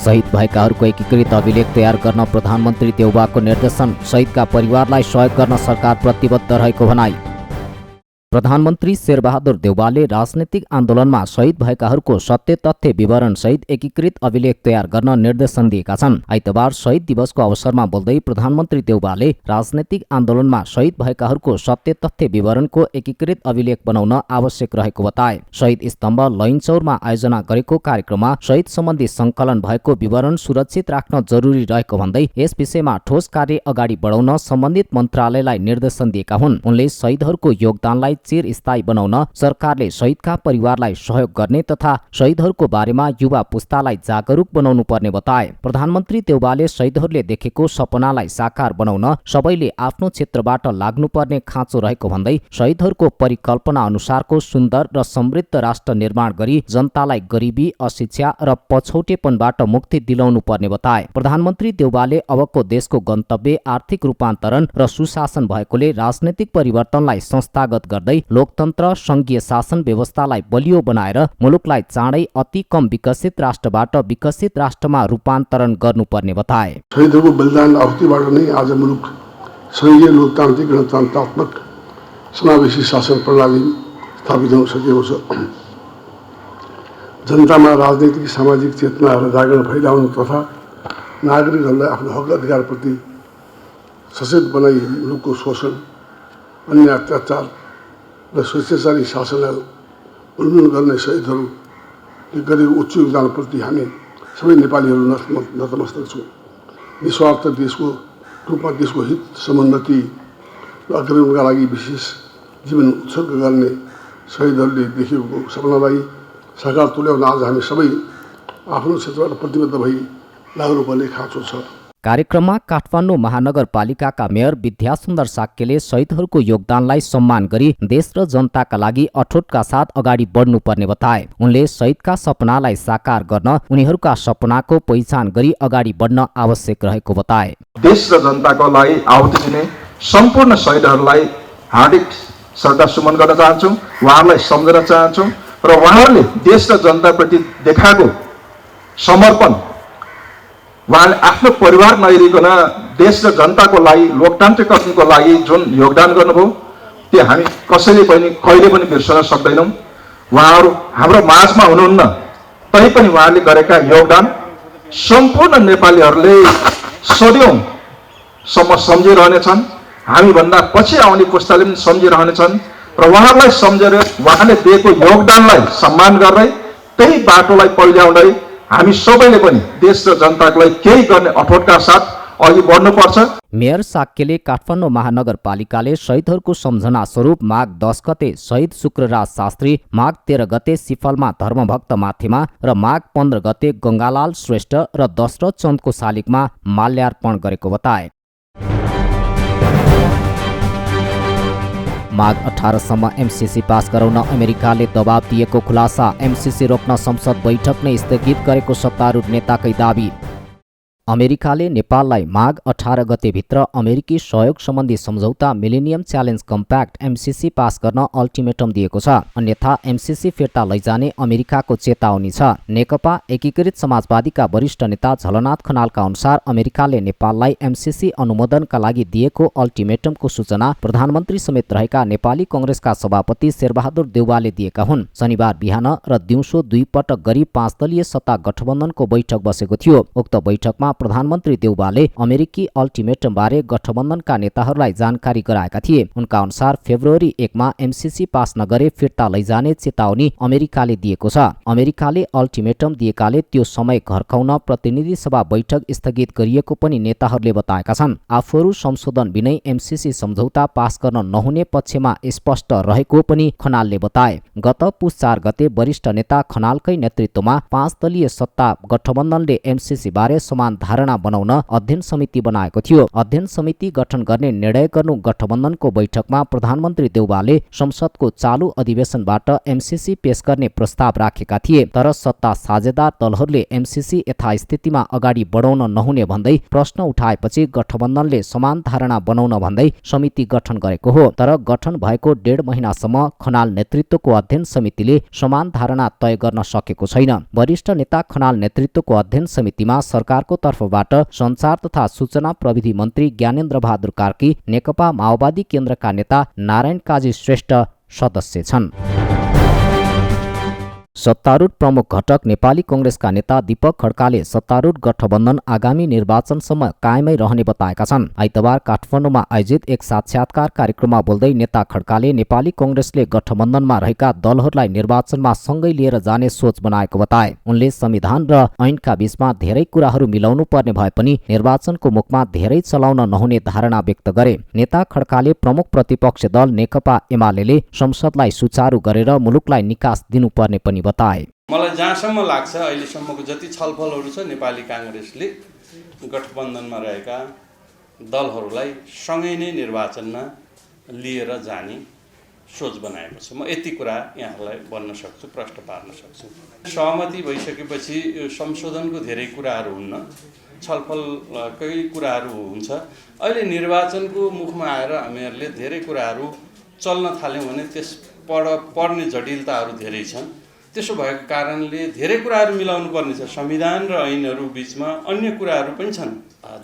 शहीद भएकाहरूको एकीकृत अभिलेख तयार गर्न प्रधानमन्त्री देउबाको निर्देशन। शहीदका परिवारलाई सहयोग गर्न सरकार प्रतिबद्ध रहेको भनाई। प्रधानमन्त्री शेरबहादुर देउबाले राजनीतिक आन्दोलनमा शहीद भएकाहरूको सत्य तथ्य विवरण सहित एकीकृत अभिलेख तयार गर्न निर्देशन दिएका छन्। आइतबार शहीद दिवसको अवसरमा बोल्दै प्रधानमन्त्री देउबाले राजनीतिक आन्दोलनमा शहीद भएकाहरूको सत्य तथ्य विवरणको एकीकृत अभिलेख बनाउन आवश्यक रहेको बताए। शहीद स्तम्भ लैनचौरमा आयोजना गरेको कार्यक्रममा शहीद सम्बन्धी संकलन भएको विवरण सुरक्षित राख्न जरुरी रहेको भन्दै यस विषयमा ठोस कार्य अगाडि बढाउन सम्बन्धित मन्त्रालयलाई निर्देशन दिएका हुन्। उनले शहीदहरूको योगदानलाई चिरस्थायी बनाउन सरकारले शहीदका परिवारलाई सहयोग गर्ने तथा शहीदहरूको बारेमा युवा पुस्तालाई जागरुक बनाउनु पर्ने बताए। प्रधानमन्त्री देउबाले शहीदहरूले देखेको सपनालाई साकार बनाउन सबैले आफ्नो क्षेत्रबाट लाग्नुपर्ने खाँचो रहेको भन्दै शहीदहरूको परिकल्पना अनुसारको सुन्दर र समृद्ध राष्ट्र निर्माण गरी जनतालाई गरिबी, अशिक्षा र पछौटेपनबाट मुक्ति दिलाउनु पर्ने बताए। प्रधानमन्त्री देउबाले अबको देशको गन्तव्य आर्थिक रूपान्तरण र सुशासन भएकोले राजनैतिक परिवर्तनलाई संस्थागत गर्दै लोकतन्त्र, संघीय शासन व्यवस्थालाई बलियो बनाएर मुलुकलाई चाँडै अति कम विकसित राष्ट्रबाट विकसित राष्ट्रमा रूपान्तरण गर्नुपर्ने बताए। शहीदहरूको बलिदान आहुतिबाट नै आज मुलुक संघीय लोकतान्त्रिक गणतन्त्रात्मक समावेशी शासन प्रणाली स्थापित हुन सकेको छ। जनतामा राजनैतिक सामाजिक चेतना र जागरण फैलाउनु तथा नागरिकहरूलाई आफ्नो हक अधिकारप्रति सचेत बनाई मुलुकको शोषण, अन्य अत्याचार र स्वेच्छाचारी शासनलाई उन्मूलन गर्ने शहीदहरूले गरेको उच्च योगदानप्रति हामी सबै नेपालीहरू नतमस्तक छौँ। निस्वार्थ देशको रूपमा देशको हित, समुन्नति र अग्रगमनका लागि विशेष जीवन उत्सर्ग गर्ने शहीदहरूले देखेको सपनालाई साकार तुल्याउन आज हामी सबै आफ्नो क्षेत्रबाट प्रतिबद्ध भई लाग्नुपर्ने खाँचो छ। कार्यक्रममा काठमाडौँ महानगरपालिकाका मेयर विद्यासुन्दर साक्यले शहीदहरूको योगदानलाई सम्मान गरी देश र जनताका लागि अठोटका साथ अगाडि बढ्नुपर्ने बताए। उनले शहीदका सपनालाई साकार गर्न उनीहरूका सपनाको पहिचान गरी अगाडि बढ्न आवश्यक रहेको बताए। देश र जनताको लागि आहुति दिने सम्पूर्ण शहीदहरूलाई हार्दिक श्रद्धासुमन गर्न चाहन्छु, उहाँहरूलाई सम्झन चाहन्छु र उहाँहरूले देश र जनताप्रति देखाएको समर्पण, उहाँले आफ्नो परिवार नहेरिकन देश र जनताको लागि, लोकतान्त्रिक कर्मको लागि जुन योगदान गर्नुभयो त्यो हामी कसैले पनि कहिले पनि बिर्सन सक्दैनौँ। उहाँहरू हाम्रो माझमा हुनुहुन्न, तैपनि उहाँले गरेका योगदान सम्पूर्ण नेपालीहरूले सदियौँसम्म सम्झिरहनेछन्। हामीभन्दा पछि आउने पुस्ताले पनि सम्झिरहनेछन् र उहाँहरूलाई सम्झेर उहाँले दिएको योगदानलाई सम्मान गर्दै त्यही बाटोलाई पहिल्याउँदै हामी सबैले पनि देश र जनताको लागि केही गर्ने अठोटका साथ अघि बढ्नुपर्छ। मेयर साक्यले काठमाडौँ महानगरपालिकाले शहीदहरूको सम्झना स्वरूप माघ 10 गते शहीद शुक्रराज शास्त्री, माघ 13 गते सिफलमा धर्मभक्त माथिमा र माघ 15 गते गङ्गालाल श्रेष्ठ र दशरथ चन्दको शालिगमा माल्यार्पण गरेको बताए। माघ 18 सम्म एमसीसी पास गराउन अमेरिकाले दबाब दिएको खुलासा। एमसीसी रोक्न संसद बैठक नै स्थगित गरेको सत्तारूढ नेताकै दाबी। अमेरिकाले नेपाललाई माघ 18 गतेभित्र अमेरिकी सहयोग सम्बन्धी सम्झौता millennium challenge compact MCC pass गर्न अल्टिमेटम दिएको छ। अन्यथा एमसीसी फिर्ता लैजाने अमेरिकाको चेतावनी छ। नेकपा एकीकृत समाजवादीका वरिष्ठ नेता झलनाथ खनालका अनुसार अमेरिकाले नेपाललाई एमसीसी अनुमोदनका लागि दिएको अल्टिमेटमको सूचना प्रधानमन्त्री समेत रहेका नेपाली कङ्ग्रेसका सभापति शेरबहादुर देउबाले दिएका हुन्। शनिबार बिहान र दिउँसो 2 पटक गरी 5 दलीय सत्ता गठबन्धनको बैठक बसेको थियो। उक्त बैठकमा प्रधानमन्त्री देउबाले अमेरिकी अल्टिमेटम बारे गठबन्धनका नेताहरूलाई जानकारी गराएका थिए। उनका अनुसार फेब्रुअरी 1 मा एमसीसी पास नगरे फिर्ता लैजाने चेतावनी अमेरिकाले दिएको छ। अमेरिकाले अल्टिमेटम दिएकाले त्यो समय घर्काउन प्रतिनिधि सभा बैठक स्थगित गरिएको पनि नेताहरूले बताएका छन्। आफूहरू संशोधन बिनै एमसीसी सम्झौता पास गर्न नहुने पक्षमा स्पष्ट रहेको पनि खनालले बताए। गत पुस 4 गते वरिष्ठ नेता खनालकै नेतृत्वमा 5 दलीय सत्ता गठबन्धनले एमसीसी बारे समान धारणा बनाउन अध्ययन समिति बनाएको थियो। अध्ययन समिति गठन गर्ने निर्णय गर्नु गठबन्धनको बैठकमा प्रधानमन्त्री देउवाले संसदको चालु अधिवेशनबाट एमसीसी पेश गर्ने प्रस्ताव राखेका थिए। तर सत्ता साझेदार दलहरूले एमसीसी यथास्थितिमा अगाडि बढाउन नहुने भन्दै प्रश्न उठाएपछि गठबन्धनले समान धारणा बनाउन भन्दै समिति गठन गरेको हो। तर गठन भएको 1.5 महिनासम्म खनाल नेतृत्वको अध्ययन समितिले समान धारणा तय गर्न सकेको छैन। वरिष्ठ नेता खनाल नेतृत्वको अध्ययन समितिमा सरकारको तर्फबाट सञ्चार तथा सूचना प्रविधि मन्त्री ज्ञानेन्द्र बहादुर कार्की, नेकपा माओवादी केन्द्रका नेता नारायण काजी श्रेष्ठ सदस्य छन्। सत्तारूढ प्रमुख घटक नेपाली कांग्रेसका नेता दीपक खड्काले सत्तारूढ गठबन्धन आगामी निर्वाचनसम्म कायमै रहने बताएका छन्। आइतबार काठमाडौँमा आयोजित एक साक्षात्कार कार्यक्रममा बोल्दै नेता खड्काले नेपाली कांग्रेसले गठबन्धनमा रहेका दलहरूलाई निर्वाचनमा सँगै लिएर जाने सोच बनाएको बताए। उनले संविधान र ऐनका बीचमा धेरै कुराहरू मिलाउनु पर्ने भए पनि निर्वाचनको मुखमा धेरै चलाउन नहुने धारणा व्यक्त गरे। नेता खड्काले प्रमुख प्रतिपक्ष दल नेकपा एमाले संसदलाई सुचारू गरेर मुलुकलाई निकास दिनुपर्ने पनि बताए। मलाई जहाँसम्म लाग्छ अहिलेसम्मको जति छलफलहरू छ नेपाली कांग्रेसले गठबन्धनमा रहेका दलहरूलाई सँगै नै निर्वाचनमा लिएर जाने सोच बनाएको छ। म यति कुरा यहाँहरूलाई भन्न सक्छु, प्रश्न पार्न सक्छु। सहमति भइसकेपछि यो संशोधनको धेरै कुराहरू हुन्न, छलफलकै कुराहरू हुन्छ। अहिले निर्वाचनको मुखमा आएर हामीहरूले धेरै कुराहरू चल्न थाल्यौँ भने त्यस पर्ने जटिलताहरू धेरै छन्। त्यसो भएको कारणले धेरै कुराहरू मिलाउनु पर्ने छ। संविधान र ऐनहरू बीचमा अन्य कुराहरू पनि छन्।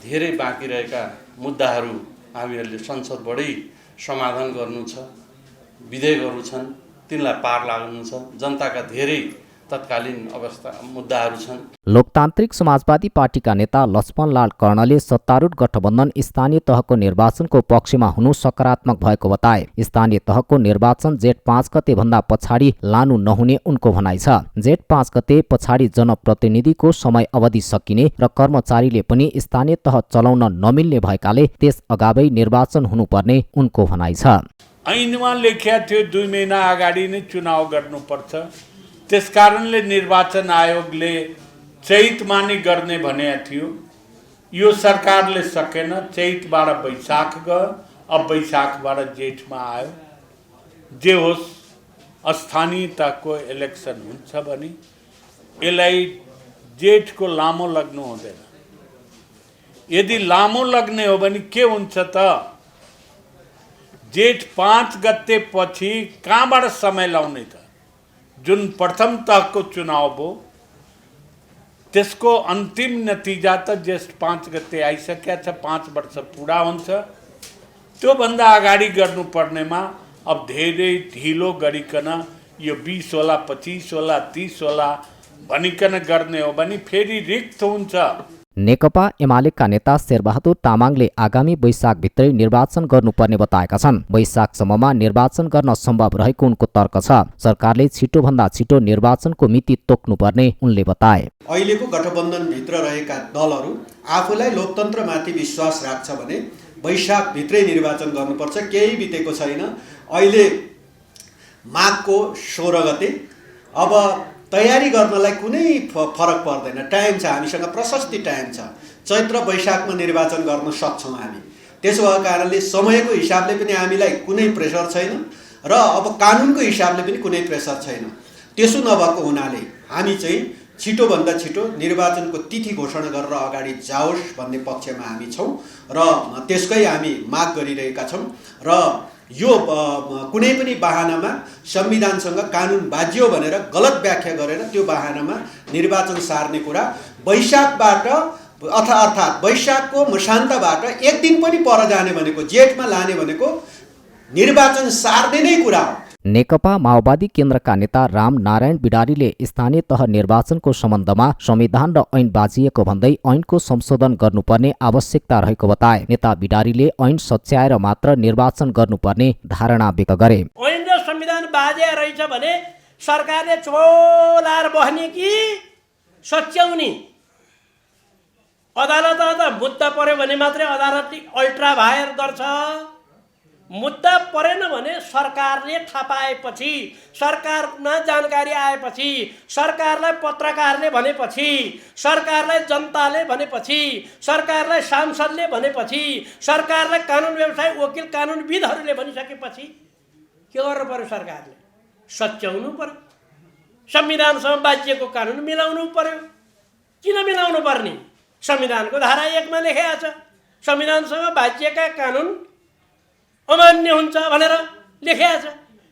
धेरै बाँकी रहेका मुद्दाहरू हामीहरूले संसदबाटै समाधान गर्नु छ। विधेयकहरू छन्, तिनलाई पार लाग्नु छ। जनताका धेरै तत्कालीन अवस्था मुद्दाहरू छन्। लोकतान्त्रिक समाजवादी पार्टीका नेता लक्ष्मणलाल कर्णले सत्तारूढ गठबन्धन स्थानीय तहको निर्वाचनको पक्षमा हुनु सकारात्मक भएको बताए। स्थानीय तहको निर्वाचन जेठ 5 गते भन्दा पछाडि लानु नहुने उनको भनाइ छ। जेठ 5 गते पछाडि जनप्रतिनिधिको समय अवधि सकिने र कर्मचारीले पनि स्थानीय तह चलाउन नमिल्ने भएकाले त्यस अगावै निर्वाचन हुनुपर्ने उनको भनाइ छ। ऐनमा लेखिया थियो 2 महिना अगाडि नै चुनाव गर्नुपर्छ। त्यसकारणले निर्वाचन आयोगले चैतमा नै गर्ने भनेको थियो। यो सरकारले सकेन। चैतबाट वैशाख गयो, अब वैशाखबाट जेठमा आयो। जे होस्, स्थानीय तहको इलेक्सन हुन्छ भने यसलाई जेठको लामो लाग्नु हुँदैन। यदि लामो लाग्ने हो भने के हुन्छ त जेठ 5 गते पछि कहाँबाट समय लाउने त? जुन प्रथम तहको चुनाव भयो त्यसको अन्तिम नतिजा त जेठ 5 गते आइसकेको छ। 5 वर्ष पुरा हुन्छ। त्योभन्दा अगाडि गर्नुपर्नेमा अब धेरै ढिलो गरिकन यो 20 होला, 25 होला, 30 होला भनिकन गर्ने हो भने फेरि रिक्त हुन्छ। नेकपा एमालेका नेता शेरबहादुर तामाङले आगामी वैशाखभित्रै निर्वाचन गर्नुपर्ने बताएका छन्। वैशाखसम्ममा निर्वाचन गर्न सम्भव रहेको उनको तर्क छ। सरकारले छिटोभन्दा छिटो निर्वाचनको मिति तोक्नुपर्ने उनले बताए। अहिलेको गठबन्धनभित्र रहेका दलहरू आफूलाई लोकतन्त्रमाथि विश्वास राख्छ भने वैशाखभित्रै निर्वाचन गर्नुपर्छ। केही बितेको छैन। अहिले माघको 16 गते। अब तयारी गर्नलाई कुनै फरक पर्दैन। टाइम छ, हामीसँग प्रशस्त टाइम छ। चैत्र वैशाखमा निर्वाचन गर्न सक्छौँ हामी। त्यसो भएको कारणले समयको हिसाबले पनि हामीलाई कुनै प्रेसर छैन र अब कानुनको हिसाबले पनि कुनै प्रेसर छैन। त्यसो नभएको हुनाले हामी चाहिँ छिटोभन्दा छिटो निर्वाचनको तिथि घोषणा गरेर अगाडि जाओस् भन्ने पक्षमा हामी छौँ र त्यसकै हामी माग गरिरहेका छौँ। र यो कुनै पनि बहानामा संविधानसँग कानुन बाजियो भनेर गलत व्याख्या गरेर त्यो बहानामा निर्वाचन सार्ने कुरा वैशाखबाट अर्थात् वैशाखको मसान्तबाट एक दिन पनि पर जाने भनेको, जेठमा लाने भनेको निर्वाचन सार्ने नै कुरा हो। नेकपा माओवादी केन्द्रका नेता राम नारायण बिडारीले स्थानीय तह निर्वाचनको सम्बन्धमा संविधान र ऐन बाजिएको भन्दै ऐनको संशोधन गर्नुपर्ने आवश्यकता रहेको बताए। नेता बिडारीले ऐन सच्याएर मात्र निर्वाचन गर्नुपर्ने धारणा व्यक्त गरे। ऐन र संविधान बाजिया रहेछ भने सरकारले चोलाएर बस्ने कि सच्याउने? अदालत मुद्दा पर्यो भने मात्रै अदालतले अल्ट्रा भायर गर्छ। मुद्दा परेन भने सरकारले थाहा पाएपछि, सरकारमा जानकारी आएपछि, सरकारलाई पत्रकारले भनेपछि, सरकारलाई जनताले भनेपछि, सरकारलाई सांसदले भनेपछि, सरकारलाई कानुन व्यवसाय वकिल कानुनविदहरूले भनिसकेपछि के गर्नु पर्यो? सरकारले सच्याउनु पर्यो, संविधानसँग बाजिएको कानुन मिलाउनु पर्यो। किन मिलाउनु पर्ने? संविधानको धारा 1 मा लेखेको छ संविधानसँग बाजिएका कानुन अमान्य हुन्छ भनेर लेखेको छ।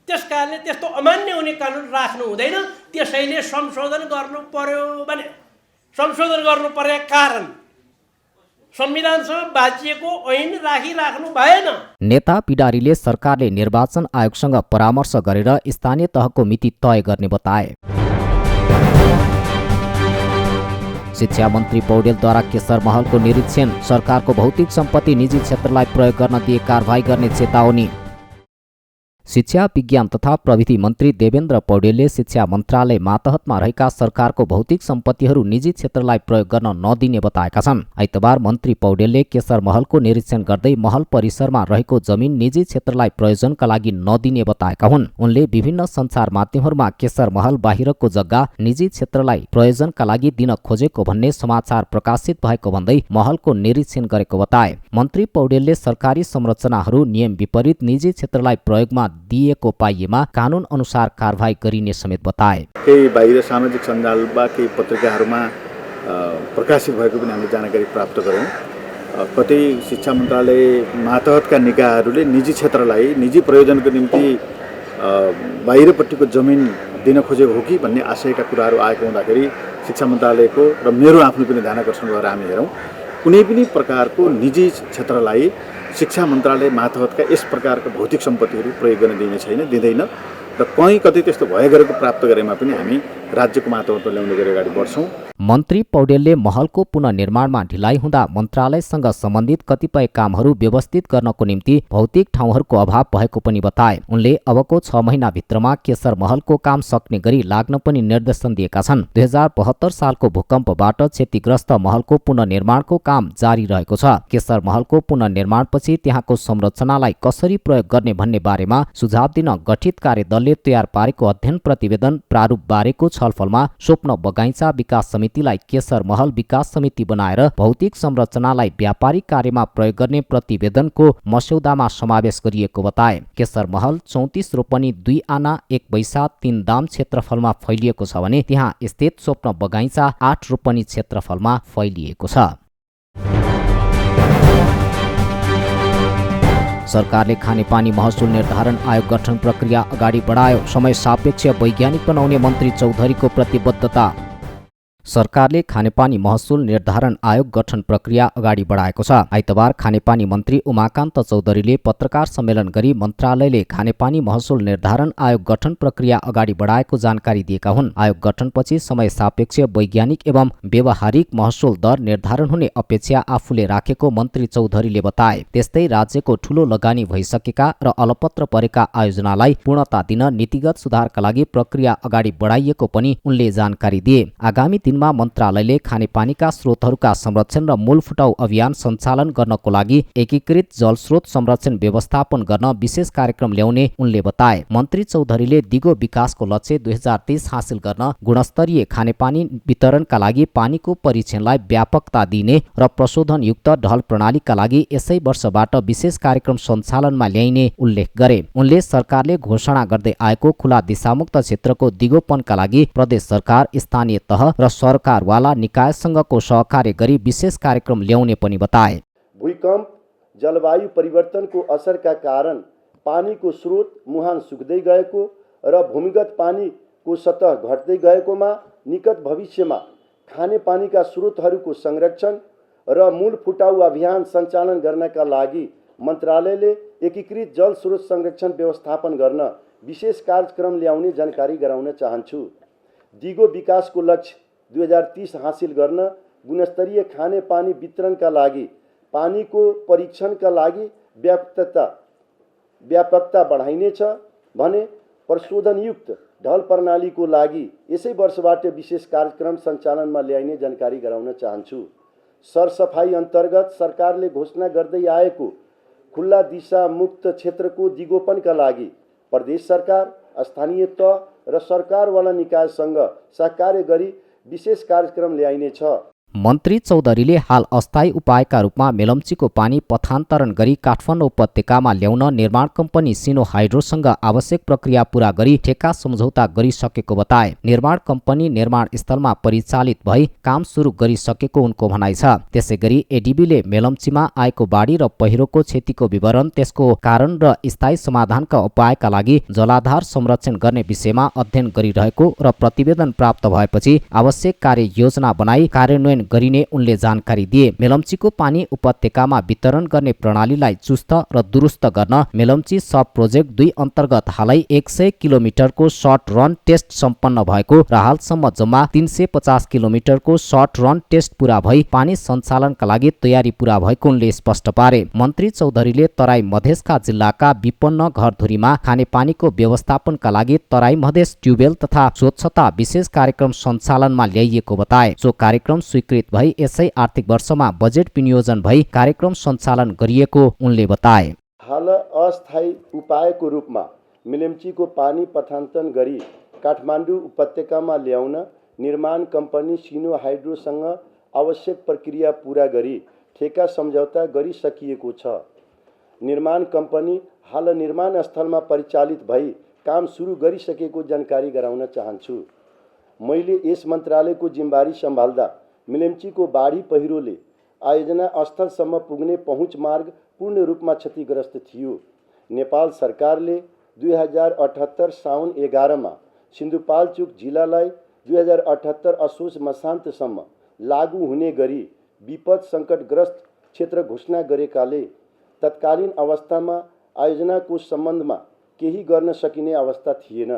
त्यसकारणले त्यस्तो अमान्य हुने कानुन राख्नु हुँदैन, त्यसैले संशोधन गर्नु पर्यो भने संशोधन गर्नु पर्ने कारण संविधानसँग बाजिएको ऐन राखिराख्नु भएन। नेता पिडारीले सरकारले निर्वाचन आयोगसँग परामर्श गरेर स्थानीय तहको मिति तय गर्ने बताए। शिक्षा मन्त्री पौडेलद्वारा केशर महलको निरीक्षण, सरकारको भौतिक सम्पत्ति निजी क्षेत्रलाई प्रयोग गर्न दिए कारबाही गर्ने चेतावनी। शिक्षा विज्ञान तथा प्रविधि मन्त्री देवेन्द्र पौडेलले शिक्षा मन्त्रालय मातहतमा रहेका सरकारको भौतिक सम्पत्तिहरू निजी क्षेत्रलाई प्रयोग गर्न नदिने बताएका छन्। आइतबार मन्त्री पौडेलले केशर महलको निरीक्षण गर्दै महल परिसरमा रहेको जमिन निजी क्षेत्रलाई प्रयोजनका लागि नदिने बताएका हुन्। उनले विभिन्न सञ्चार माध्यमहरूमा केशर महल बाहिरको जग्गा निजी क्षेत्रलाई प्रयोजनका लागि दिन खोजेको भन्ने समाचार प्रकाशित भएको भन्दै महलको निरीक्षण गरेको बताए। मन्त्री पौडेलले सरकारी संरचनाहरू नियम विपरीत निजी क्षेत्रलाई प्रयोगमा दिएको पाइएमा कानुन अनुसार कारबाही गरिने समेत बताए। केही बाहिर सामाजिक सञ्जालमा केही पत्रिकाहरूमा प्रकाशित भएको पनि हामीले जानकारी प्राप्त गर्यौं। कतै शिक्षा मन्त्रालय मातहतका निकायहरूले निजी क्षेत्रलाई निजी प्रयोजनको निम्ति बाहिरपट्टिको जमिन दिन खोजेको हो कि भन्ने आशयका कुराहरू आएको हुँदाखेरि शिक्षा मन्त्रालयको र मेरो आफ्नो पनि ध्यानकर्षण गरेर हामी हेरौँ, कुनै पनि प्रकारको निजी क्षेत्रलाई शिक्षा मन्त्रालय मातहतका यस प्रकारको भौतिक सम्पत्तिहरू प्रयोग गर्न दिने छैन, दिँदैन। र कहीँ कतै त्यस्तो भए गरेको प्राप्त गरेमा पनि हामी राज्यको मातहतमा ल्याउने गरी अगाडि बढ्छौँ। मन्त्री पौडेलले महलको पुनर्निर्माणमा ढिलाइ हुँदा मन्त्रालयसँग सम्बन्धित कतिपय कामहरू व्यवस्थित गर्नको निम्ति भौतिक ठाउँहरूको अभाव भएको पनि बताए। उनले अबको 6 महिनाभित्रमा केशर महलको काम सक्ने गरी लाग्न पनि निर्देशन दिएका छन्। 2072 सालको भूकम्पबाट क्षतिग्रस्त महलको पुनर्निर्माणको काम जारी रहेको छ। केशर महलको पुनर्निर्माणपछि त्यहाँको संरचनालाई कसरी प्रयोग गर्ने भन्ने बारेमा सुझाव दिन गठित कार्यदलले तयार पारेको अध्ययन प्रतिवेदन प्रारूप बारेको छलफलमा स्वप्न बगैँचा विकास समितिलाई केशर महल विकास समिति बनाएर भौतिक संरचनालाई व्यापारिक कार्यमा प्रयोग गर्ने प्रतिवेदनको मस्यौदामा समावेश गरिएको बताए। केशर महल 34 रोपनी 2 आना 1 बैसा 3 दाम क्षेत्रफलमा फैलिएको छ भने त्यहाँ स्थित स्वप्न बगैँचा 8 रोपनी क्षेत्रफलमा फैलिएको छ। सरकारले खानेपानी महसुल निर्धारण आयोग गठन प्रक्रिया अगाडि बढायो, समय सापेक्ष वैज्ञानिक बनाउने मन्त्री चौधरीको प्रतिबद्धता। सरकारले खानेपानी महसुल निर्धारण आयोग गठन प्रक्रिया अगाडि बढाएको छ। आइतबार खानेपानी मन्त्री उमाकान्त चौधरीले पत्रकार सम्मेलन गरी मन्त्रालयले खानेपानी महसुल निर्धारण आयोग गठन प्रक्रिया अगाडि बढाएको जानकारी दिएका हुन्। आयोग गठनपछि समय सापेक्ष वैज्ञानिक एवं व्यवहारिक महसुल दर निर्धारण हुने अपेक्षा आफूले राखेको मन्त्री चौधरीले बताए। त्यस्तै राज्यको ठूलो लगानी भइसकेका र अलपत्र परेका आयोजनालाई पूर्णता दिन नीतिगत सुधारका लागि प्रक्रिया अगाडि बढाइएको पनि उनले जानकारी दिए। आगामी दिनमा मन्त्रालयले खानेपानीका स्रोतहरूका संरक्षण र मूल फुटाउ अभियान सञ्चालन गर्नको लागि एकीकृत जलस्रोत संरक्षण व्यवस्थापन गर्न विशेष कार्यक्रम ल्याउने उनले बताए। मन्त्री चौधरीले दिगो विकासको लक्ष्य 2030 हासिल गर्न गुणस्तरीय खानेपानी वितरणका लागि पानीको परीक्षणलाई व्यापकता दिने र प्रशोधनयुक्त ढल प्रणालीका लागि यसै वर्षबाट विशेष कार्यक्रम सञ्चालनमा ल्याइने उल्लेख गरे। उनले सरकारले घोषणा गर्दै आएको खुला दिशामुक्त क्षेत्रको दिगोपनका लागि प्रदेश सरकार, स्थानीय तह र सरकारवाला निकायसँगको सहकार्य गरी विशेष कार्यक्रम ल्याउने पनि बताए। भूकम्प, जलवायु परिवर्तनको असरका कारण पानीको स्रोत मुहान सुक्दै गएको र भूमिगत पानीको सतह घट्दै गएकोमा निकट भविष्यमा खानेपानीका स्रोतहरूको संरक्षण र मूल फुटाउ अभियान सञ्चालन गर्नका लागि मन्त्रालयले एकीकृत जल स्रोत संरक्षण व्यवस्थापन गर्न विशेष कार्यक्रम ल्याउने जानकारी गराउन चाहन्छु। दिगो विकासको लक्ष्य 2030 हासिल गर्न गुणस्तरीय खानेपानी वितरणका लागि पानीको परीक्षणका लागि व्यापकता बढाइनेछ भने प्रशोधनयुक्त ढल प्रणालीको लागि यसै वर्षबाट विशेष कार्यक्रम सञ्चालनमा ल्याइने जानकारी गराउन चाहन्छु। सरसफाई अन्तर्गत सरकारले घोषणा गर्दै आएको खुल्ला दिशा मुक्त क्षेत्रको दिगोपनका लागि प्रदेश सरकार, स्थानीय तह र सरकारवाला निकायसँग सहकार्य गरी विशेष कार्यक्रम ल्याइनेछ। मन्त्री चौधरीले हाल अस्थायी उपायका रूपमा मेलम्चीको पानी पथान्तरण गरी काठमाडौँ उपत्यकामा ल्याउन निर्माण कम्पनी सिनो हाइड्रोसँग आवश्यक प्रक्रिया पूरा गरी ठेक्का सम्झौता गरिसकेको बताए। निर्माण कम्पनी निर्माण स्थलमा परिचालित भई काम सुरु गरिसकेको उनको भनाइ छ। त्यसैगरी एडिबीले मेलम्चीमा आएको बाढी र पहिरोको क्षतिको विवरण, त्यसको कारण र स्थायी समाधानका उपायका लागि जलाधार संरक्षण गर्ने विषयमा अध्ययन गरिरहेको र प्रतिवेदन प्राप्त भएपछि आवश्यक कार्ययोजना बनाई कार्यान्वयन गरिने उनले जानकारी दिए। मेलम्चीको पानी उपत्यकामा वितरण गर्ने प्रणालीलाई चुस्त र दुरुस्त गर्न मेलम्ची सब प्रोजेक्ट 2 अन्तर्गत हालै 100 किलोमिटरको सर्ट रन टेस्ट सम्पन्न भएको र हालसम्म जम्मा 350 किलोमिटरको सर्ट रन टेस्ट पूरा भई पानी सञ्चालनका लागि तयारी पूरा भएको उनले स्पष्ट पारे। मन्त्री चौधरीले तराई मधेसका जिल्लाका विपन्न घरधुरीमा खानेपानीको व्यवस्थापनका लागि तराई मधेस ट्युबवेल तथा स्वच्छता विशेष कार्यक्रम सञ्चालनमा ल्याइएको बताए। सो कार्यक्रम स्वीकृत भई यसै आर्थिक वर्षमा बजेट विनियोजन भई कार्यक्रम सञ्चालन गरिएको उनले बताए। हाल अस्थायी उपायको रूपमा मेलम्चीको पानी पथान्तरण गरी काठमाडौँ उपत्यकामा ल्याउन निर्माण कम्पनी सिनो हाइड्रोसँग आवश्यक प्रक्रिया पूरा गरी ठेक्का सम्झौता गरिसकिएको छ। निर्माण कम्पनी हाल निर्माण स्थलमा परिचालित भई काम सुरु गरिसकेको जानकारी गराउन चाहन्छु। मैले यस मन्त्रालयको जिम्मेवारी सम्हाल्दा मेलम्चीको बाढी पहिरोले आयोजना स्थलसम्म पुग्ने पहुँच मार्ग पूर्ण रूपमा क्षतिग्रस्त थियो। नेपाल सरकारले 2078 साउन 11मा सिन्धुपाल्चोक जिल्लालाई 2078 असोज मसान्तसम्म लागू हुने गरी विपद सङ्कटग्रस्त क्षेत्र घोषणा गरेकाले तत्कालीन अवस्थामा आयोजनाको सम्बन्धमा केही गर्न सकिने अवस्था थिएन।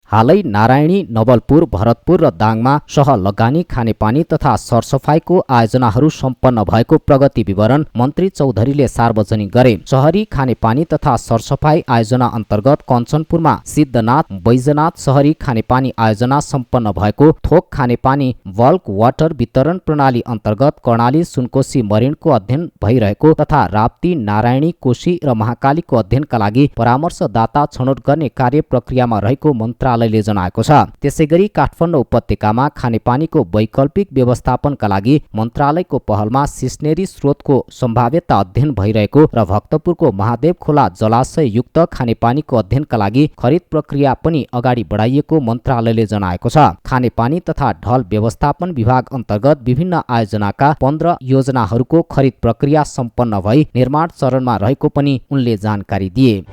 हालै नारायणी, नवलपुर, भरतपुर र दाङमा सह लगानी खानेपानी तथा सरसफाईको आयोजनाहरू सम्पन्न भएको प्रगति विवरण मन्त्री चौधरीले सार्वजनिक गरे। शहरी खानेपानी तथा सरसफाई आयोजना अन्तर्गत कञ्चनपुरमा सिद्धनाथ बैजनाथ शहरी खानेपानी आयोजना सम्पन्न भएको, थोक खानेपानी बल्क वाटर वितरण प्रणाली अन्तर्गत कर्णाली सुनकोशी मरिनको अध्ययन भइरहेको तथा राप्ती, नारायणी, कोशी र महाकालीको अध्ययनका लागि परामर्शदाता छनौट गर्ने कार्य प्रक्रियामा रहेको मन्त्रालयले जनाएको छ। त्यसैगरी काठमाडौँ उपत्यकामा खानेपानीको वैकल्पिक व्यवस्थापनका लागि मन्त्रालयको पहलमा सिस्नेरी स्रोतको सम्भाव्यता अध्ययन भइरहेको र भक्तपुरको महादेव खोला जलाशय युक्त खानेपानीको अध्ययनका लागि खरिद प्रक्रिया पनि अगाडि बढाइएको मन्त्रालयले जनाएको छ। खानेपानी तथा ढल व्यवस्थापन विभाग अन्तर्गत विभिन्न आयोजनाका 15 योजनाहरूको खरिद प्रक्रिया सम्पन्न भई निर्माण चरणमा रहेको पनि उनले जानकारी दिए।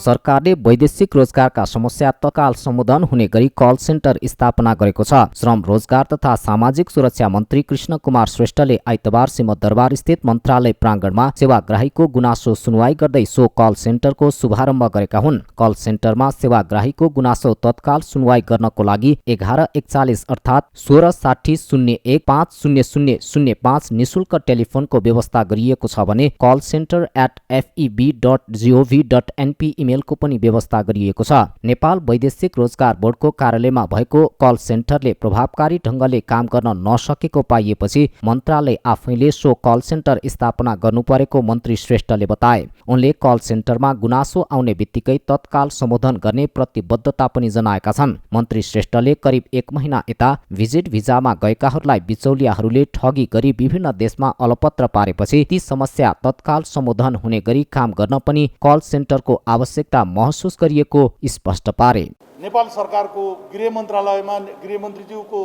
सरकारले वैदेशिक रोजगारका समस्या तत्काल सम्बोधन हुने गरी कल सेन्टर स्थापना गरेको छ। श्रम, रोजगार तथा सामाजिक सुरक्षा मन्त्री कृष्ण कुमार श्रेष्ठले आइतबार सिंहदरबार स्थित मन्त्रालय प्राङ्गणमा सेवाग्राहीको गुनासो सुनवाई गर्दै सो कल सेन्टरको शुभारम्भ गरेका हुन्। कल सेन्टरमा सेवाग्राहीको गुनासो तत्काल सुनवाई गर्नको लागि 1141 अर्थात् 166001500005 निशुल्क टेलिफोनको व्यवस्था गरिएको छ भने कल सेन्टर @feb.gov.np इमेलको पनि व्यवस्था गरिएको छ। नेपाल वैदेशिक रोजगार बोर्डको कार्यालयमा भएको कल सेन्टरले प्रभावकारी ढङ्गले काम गर्न नसकेको पाइएपछि मन्त्रालय आफैले सो कल सेन्टर स्थापना गर्नुपरेको मन्त्री श्रेष्ठले बताए। उनले कल सेन्टरमा गुनासो आउने बित्तिकै तत्काल सम्बोधन गर्ने प्रतिबद्धता पनि जनाएका छन्। मन्त्री श्रेष्ठले करिब 1 महिना यता भिजिट भिजामा गएकाहरूलाई बिचौलियाहरूले ठगी गरी विभिन्न देशमा अलपत्र पारेपछि ती समस्या तत्काल सम्बोधन हुने गरी काम गर्न पनि कल सेन्टरको आवश्यकता महसुस गरिएको स्पष्ट पारे। नेपाल सरकारको गृह मन्त्रालयमा गृहमन्त्रीज्यूको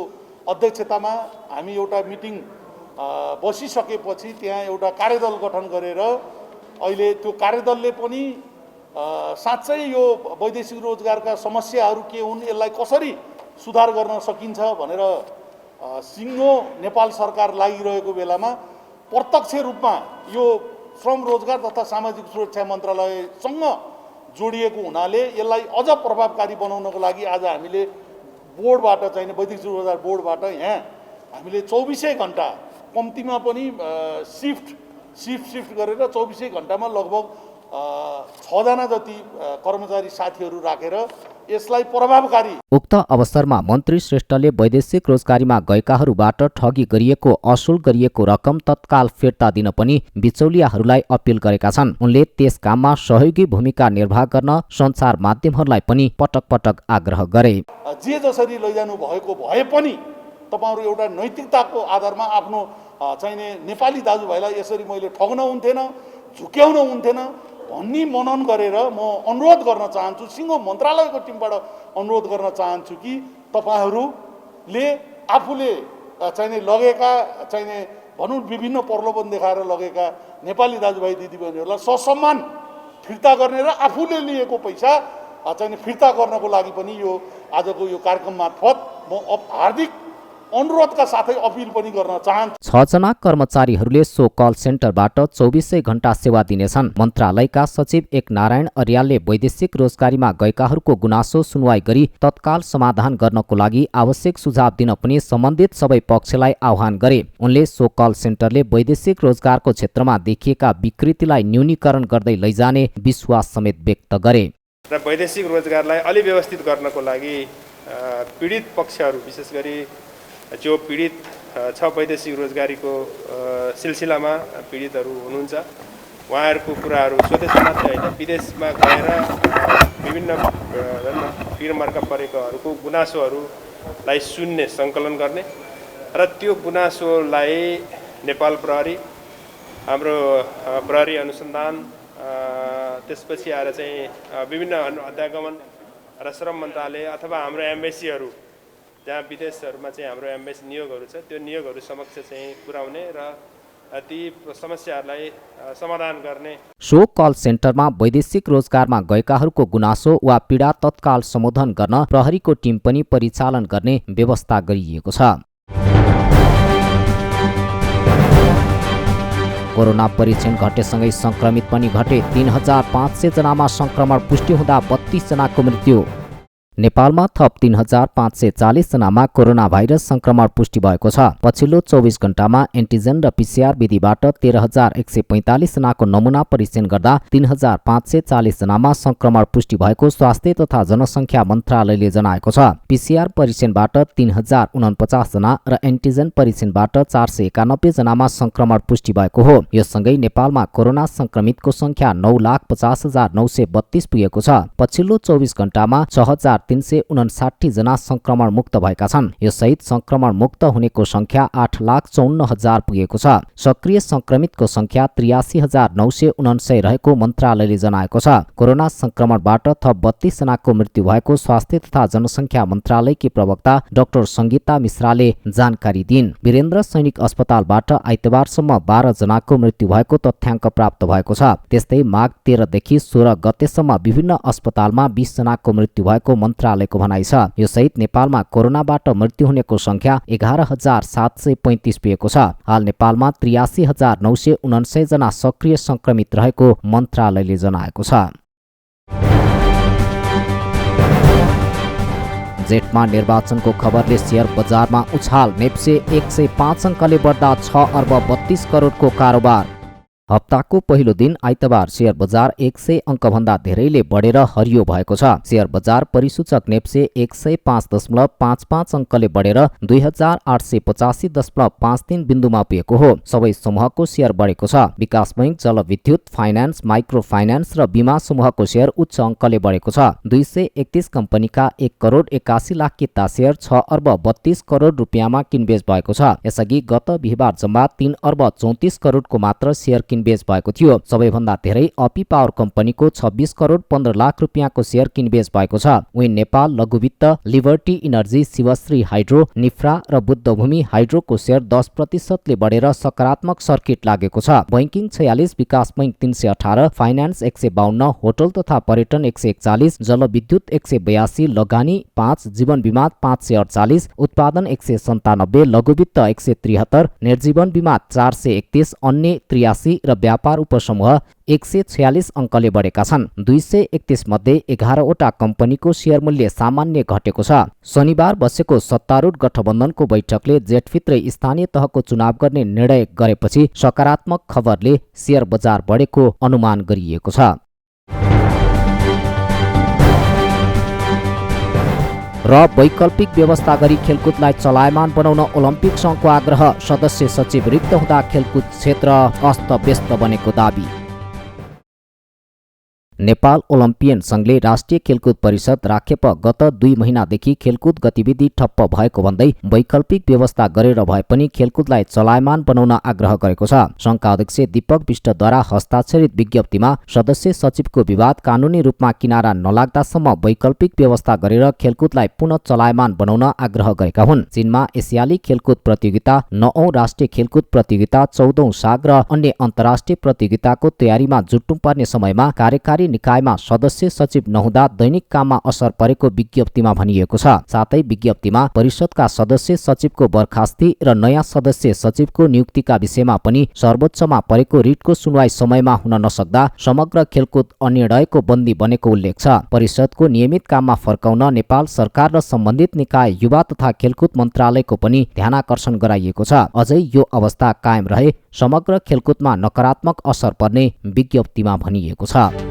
अध्यक्षतामा हामी एउटा मिटिङ बसिसकेपछि त्यहाँ एउटा कार्यदल गठन गरेर अहिले त्यो कार्यदलले पनि साँच्चै यो वैदेशिक रोजगारका समस्याहरू के हुन्, यसलाई कसरी सुधार गर्न सकिन्छ भनेर सिङ्गो नेपाल सरकार लागिरहेको बेलामा प्रत्यक्ष रूपमा यो श्रम, रोजगार तथा सामाजिक सुरक्षा मन्त्रालयसँग जोडिएको हुनाले यसलाई अझ प्रभावकारी बनाउनको लागि आज हामीले बोर्डबाट चाहिँ वैदेशिक रोजगार बोर्डबाट यहाँ हामीले 24 घण्टा कम्तीमा पनि शिफ्ट गरेर 24 घण्टामा लगभग 6 जना जति कर्मचारी साथीहरू राखेर यसलाई प्रभावकारी। उक्त अवसरमा मन्त्री श्रेष्ठले वैदेशिक रोजगारीमा गएकाहरूबाट ठगी गरिएको असुल गरिएको रकम तत्काल फिर्ता दिन पनि बिचौलियाहरूलाई अपिल गरेका छन्। उनले त्यस काममा सहयोगी भूमिका निर्वाह गर्न सञ्चार माध्यमहरूलाई पनि पटक पटक आग्रह गरे। जे जसरी लैजानु भएको भए पनि तपाईहरु एउटा नैतिकताको आधारमा आफ्नो चाहिने नेपाली दाजुभाइलाई यसरी मैले ठग्न हुन्थेन, झुक्याउन हुन्थेन भन्ने मनन गरेर म अनुरोध गर्न चाहन्छु, सिङ्गो मन्त्रालयको टिमबाट अनुरोध गर्न चाहन्छु कि तपाईहरूले आफूले चाहिने लगेका चाहिने भनौँ विभिन्न प्रलोभन देखाएर लगेका नेपाली दाजुभाइ दिदीबहिनीहरूलाई ससम्मान फिर्ता गर्ने र आफूले लिएको पैसा चाहिने फिर्ता गर्नको लागि पनि यो आजको यो कार्यक्रम मार्फत म हार्दिक अनुरोधका साथै अपिल पनि गर्न चाहन्छु। 6 जना कर्मचारीहरूले सो कल सेन्टरबाट 24 घण्टा सेवा दिनेछन्। मन्त्रालयका सचिव एक नारायण अर्यालले वैदेशिक रोजगारीमा गएकाहरूको गुनासो सुनवाई गरी तत्काल समाधान गर्नको लागि आवश्यक सुझाव दिन पनि सम्बन्धित सबै पक्षलाई आह्वान गरे। उनले सो कल सेन्टरले वैदेशिक रोजगारको क्षेत्रमा देखिएका विकृतिलाई न्यूनीकरण गर्दै लैजाने विश्वास समेत व्यक्त गरे। र वैदेशिक रोजगारलाई अलि व्यवस्थित गर्नको लागि पीडित पक्षहरू विशेष गरी जो पीडित छ वैदेशिक रोजगारीको सिलसिलामा पीडितहरू हुनुहुन्छ उहाँहरूको कुराहरू स्वदेशमा मात्रै होइन विदेशमा गएर विभिन्न फिर्मर्का परेकाहरूको गुनासोहरूलाई सुन्ने सङ्कलन गर्ने र त्यो गुनासोलाई नेपाल प्रहरी हाम्रो प्रहरी अनुसन्धान त्यसपछि आएर चाहिँ विभिन्न अध्यागमन र श्रम मन्त्रालय अथवा हाम्रो एम्बेसीहरू जहाँ विदेशहरूमा चाहिँ हाम्रो एम्बेसी नियोगहरू छ त्यो नियोगहरू समक्ष चाहिँ पुर्याउने र ती समस्याहरूलाई समाधान गर्ने। सो कल सेन्टरमा वैदेशिक रोजगारमा गएकाहरूको गुनासो वा पीडा तत्काल सम्बोधन गर्न प्रहरीको टिम पनि परिचालन गर्ने व्यवस्था गरिएको छ। कोरोना परीक्षण घटेसँगै संक्रमित पनि घटे। 3500 जनामा संक्रमण पुष्टि हुँदा 32 जनाको मृत्यु। नेपालमा थप 3540 जनामा कोरोना भाइरस संक्रमण पुष्टि भएको छ। पछिल्लो 24 घण्टामा एन्टिजेन र पीसीआर विधिबाट 13145 जनाको नमुना परीक्षण गर्दा 3540 जनामा संक्रमण पुष्टि भएको स्वास्थ्य तथा जनसङ्ख्या मन्त्रालयले जनाएको छ। पीसीआर परीक्षणबाट 3049 जना र एन्टिजेन परीक्षणबाट 491 जनामा संक्रमण पुष्टि भएको हो। यससँगै नेपालमा कोरोना संक्रमितको संख्या 9,50,932 पुगेको छ। पछिल्लो 24 घण्टामा 6359 जना संक्रमण मुक्त भएका छन्। यससहित संक्रमण मुक्त हुनेको संख्या 8,54,000 पुगेको छ। सक्रिय संक्रमितको संख्या 83,979 रहेको मन्त्रालयले जनाएको छ। कोरोना संक्रमणबाट थप 32 जनाको मृत्यु भएको स्वास्थ्य तथा जनसङ्ख्या मन्त्रालयकी प्रवक्ता डाक्टर संगीता मिश्राले जानकारी दिइन्। वीरेन्द्र सैनिक अस्पतालबाट आइतबारसम्म 12 जनाको मृत्यु भएको तथ्याङ्क प्राप्त भएको छ। त्यस्तै माघ 13 देखि 16 गतेसम्म विभिन्न अस्पतालमा 20 जनाको मृत्यु भएको मन्त्रालयको भनाइ छ। यो सहित नेपालमा कोरोनाबाट मृत्यु हुनेको संख्या 11,735 पुगेको छ। हाल नेपालमा 83,979 जना सक्रिय संक्रमित रहेको मन्त्रालयले जनाएको छ। जेठमा निर्वाचनको खबरले शेयर बजारमा उछाल। नेप्से 105 अङ्कले बढ्दा 6 अर्ब 32 करोडको कारोबार। हप्ताको पहिलो दिन आइतबार शेयर बजार 100 अङ्कभन्दा धेरैले बढेर हरियो भएको छ। शेयर बजार परिसूचक नेप्से 105.55 अङ्कले बढेर 2885.53 बिन्दुमा पुगेको हो। सबै समूहको शेयर बढेको छ। विकास बैंक, जलविद्युत, फाइनान्स, माइक्रो फाइनान्स र बीमा समूहको शेयर उच्च अङ्कले बढेको छ। 231 कम्पनीका 1 करोड 81 लाख किता शेयर 6 अर्ब 32 करोड रुपियाँमा किनबेच भएको छ। यसअघि गत बिहिबार जम्मा 3 अर्ब 34 करोडको मात्र शेयर किनबेच भएको थियो। सबैभन्दा धेरै अपी पावर कम्पनीको 26 करोड 15 लाख रुपियाँको शेयर किनबेच भएको छ। विन नेपाल, लघुवित्त, लिबर्टी इनर्जी, शिवश्री हाइड्रो, निफ्रा र बुद्धभूमि हाइड्रोको शेयर 10% ले बढेर सकारात्मक सर्किट लागेको छ। बैंकिङ 46, विकास बैंक 318, फाइनान्स 152, होटल तथा पर्यटन 141, जलविद्युत 182, लगानी 5, जीवन बीमा 548, उत्पादन 197, लघुवित्त 173, निर्जीवन बीमा 431, अन्य 83 र व्यापार उपसमूह 146 अङ्कले बढेका छन्। 231 मध्ये 11 वटा कम्पनीको शेयर मूल्य सामान्य घटेको छ। शनिबार बसेको सत्तारूढ गठबन्धनको बैठकले जेठभित्रै स्थानीय तहको चुनाव गर्ने निर्णय गरेपछि सकारात्मक खबरले शेयर बजार बढेको अनुमान गरिएको छ। र वैकल्पिक व्यवस्था गरी खेलकुदलाई चलायमान बनाउन ओलम्पिक सङ्घको आग्रह। सदस्य सचिव रिक्त हुँदा खेलकुद क्षेत्र अस्तव्यस्त बनेको दाबी। नेपाल ओलम्पियन सङ्घले राष्ट्रिय खेलकुद परिषद राखेप गत 2 महिनादेखि खेलकुद गतिविधि ठप्प भएको भन्दै वैकल्पिक व्यवस्था गरेर भए पनि खेलकुदलाई चलायमान बनाउन आग्रह गरेको छ। सङ्घका अध्यक्ष दीपक विष्टद्वारा हस्ताक्षरित विज्ञप्तिमा सदस्य सचिवको विवाद कानुनी रूपमा किनारा नलाग्दासम्म वैकल्पिक व्यवस्था गरेर खेलकुदलाई पुनः चलायमान बनाउन आग्रह गरेका हुन्। चीनमा एसियाली खेलकुद प्रतियोगिता, 9औं राष्ट्रिय खेलकुद प्रतियोगिता, 14औं साग र अन्य अन्तर्राष्ट्रिय प्रतियोगिताको तयारीमा जुट्नुपर्ने समयमा कार्यकारी निकायमा सदस्य सचिव नहुँदा दैनिक काममा असर परेको विज्ञप्तिमा भनिएको छ। साथै विज्ञप्तिमा परिषदका सदस्य सचिवको बर्खास्ती र नयाँ सदस्य सचिवको नियुक्तिका विषयमा पनि सर्वोच्चमा परेको रिटको सुनवाई समयमा हुन नसक्दा समग्र खेलकुद अनिर्णयको बन्दी बनेको उल्लेख छ। परिषदको नियमित काममा फर्काउन नेपाल सरकार र सम्बन्धित निकाय युवा तथा खेलकुद मन्त्रालयको पनि ध्यानाकर्षण गराइएको छ। अझै यो अवस्था कायम रहे समग्र खेलकुदमा नकारात्मक असर पर्ने विज्ञप्तिमा भनिएको छ।